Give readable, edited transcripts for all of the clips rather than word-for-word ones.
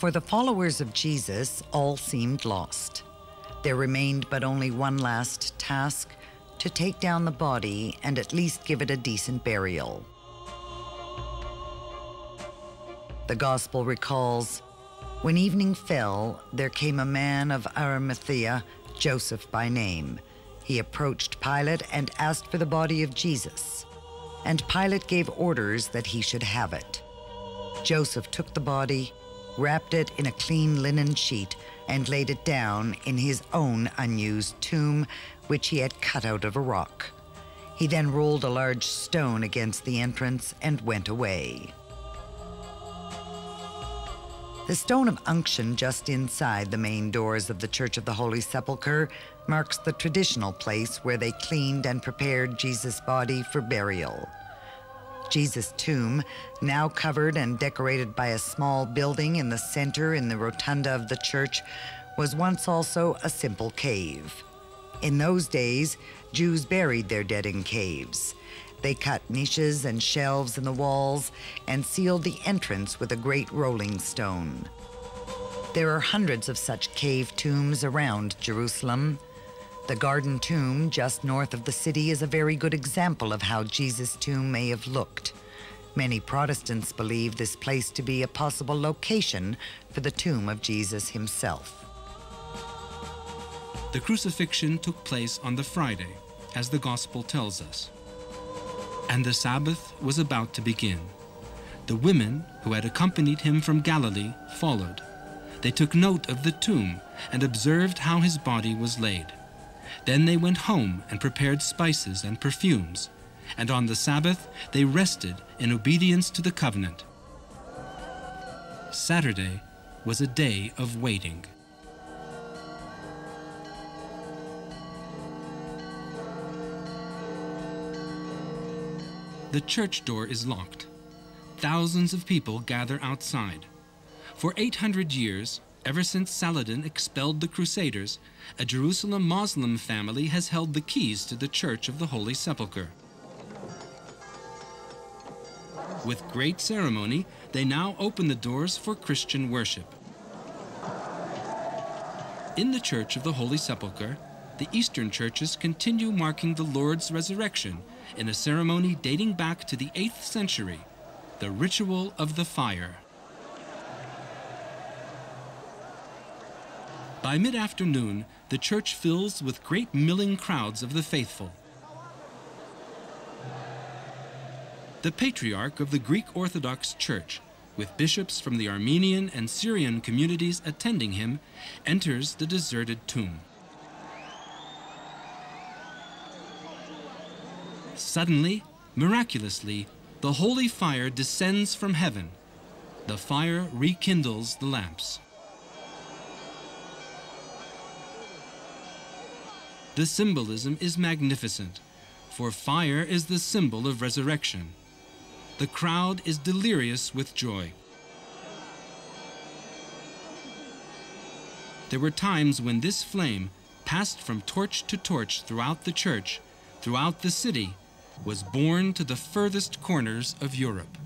For the followers of Jesus, all seemed lost. There remained but only one last task: to take down the body and at least give it a decent burial. The Gospel recalls, "When evening fell, there came a man of Arimathea, Joseph by name. He approached Pilate and asked for the body of Jesus. And Pilate gave orders that he should have it. Joseph took the body, wrapped it in a clean linen sheet, and laid it down in his own unused tomb, which he had cut out of a rock. He then rolled a large stone against the entrance and went away." The stone of unction just inside the main doors of the Church of the Holy Sepulchre marks the traditional place where they cleaned and prepared Jesus' body for burial. Jesus' tomb, now covered and decorated by a small building in the center in the rotunda of the church, was once also a simple cave. In those days, Jews buried their dead in caves. They cut niches and shelves in the walls and sealed the entrance with a great rolling stone. There are hundreds of such cave tombs around Jerusalem. The Garden Tomb, just north of the city, is a very good example of how Jesus' tomb may have looked. Many Protestants believe this place to be a possible location for the tomb of Jesus himself. The crucifixion took place on the Friday, as the Gospel tells us. And the Sabbath was about to begin. The women who had accompanied him from Galilee followed. They took note of the tomb and observed how his body was laid. Then they went home and prepared spices and perfumes, and on the Sabbath they rested in obedience to the covenant. Saturday was a day of waiting. The church door is locked. Thousands of people gather outside. For 800 years, ever since Saladin expelled the Crusaders, a Jerusalem Muslim family has held the keys to the Church of the Holy Sepulchre. With great ceremony, they now open the doors for Christian worship. In the Church of the Holy Sepulchre, the Eastern churches continue marking the Lord's resurrection in a ceremony dating back to the 8th century, the ritual of the fire. By mid-afternoon, the church fills with great milling crowds of the faithful. The Patriarch of the Greek Orthodox Church, with bishops from the Armenian and Syrian communities attending him, enters the deserted tomb. Suddenly, miraculously, the holy fire descends from heaven. The fire rekindles the lamps. The symbolism is magnificent, for fire is the symbol of resurrection. The crowd is delirious with joy. There were times when this flame passed from torch to torch throughout the church, throughout the city, was borne to the furthest corners of Europe.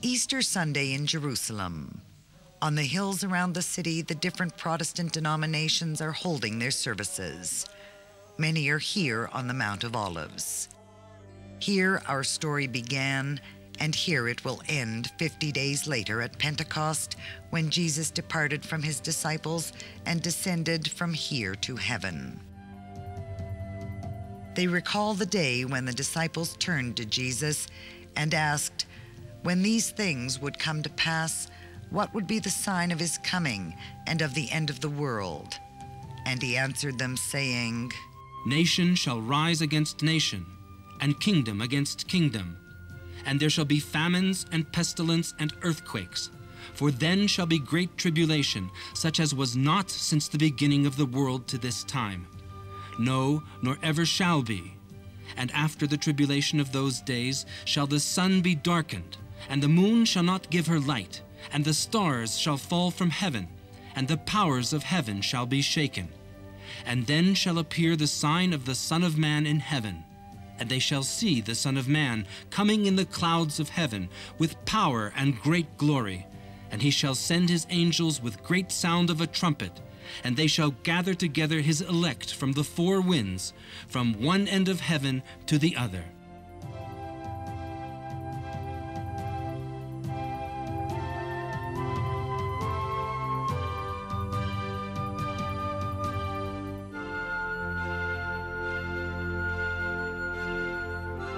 Easter Sunday in Jerusalem. On the hills around the city, the different Protestant denominations are holding their services. Many are here on the Mount of Olives. Here our story began, and here it will end 50 days later at Pentecost, when Jesus departed from his disciples and descended from here to heaven. They recall the day when the disciples turned to Jesus and asked, when these things would come to pass, what would be the sign of his coming and of the end of the world? And he answered them, saying, Nation shall rise against nation, and kingdom against kingdom. And there shall be famines and pestilence and earthquakes. For then shall be great tribulation, such as was not since the beginning of the world to this time. No, nor ever shall be. And after the tribulation of those days shall the sun be darkened, and the moon shall not give her light, and the stars shall fall from heaven, and the powers of heaven shall be shaken. And then shall appear the sign of the Son of Man in heaven. And they shall see the Son of Man coming in the clouds of heaven with power and great glory. And he shall send his angels with great sound of a trumpet, and they shall gather together his elect from the four winds, from one end of heaven to the other.